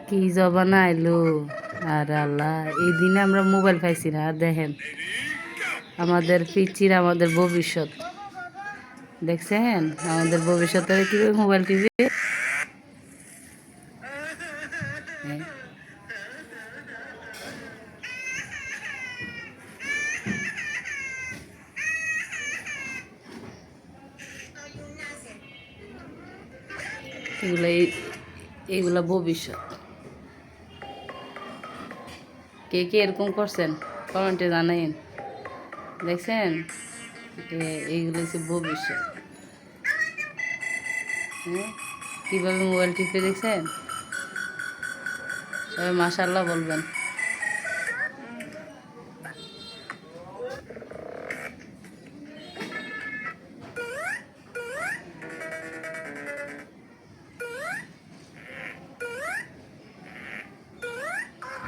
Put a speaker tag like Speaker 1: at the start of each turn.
Speaker 1: কি জমানা আইলো। আর আল্লাহ, এই দিনে আমরা মোবাইল পাইছি না। আর দেখেন আমাদের পিচির আমাদের ভবিষ্যৎ দেখছেন, আমাদের ভবিষ্যতে কিভাবে মোবাইল টিভি। এগুলো এইগুলা ভবিষ্যৎ। কে কে এরকম করছেন কমেন্টে জানাইন। দেখছেন, এইগুলো হচ্ছে ভবিষ্যৎ। হ্যাঁ, কীভাবে মোবাইল টিপে দেখছেন। সবাই মাশাআল্লাহ বলবেন।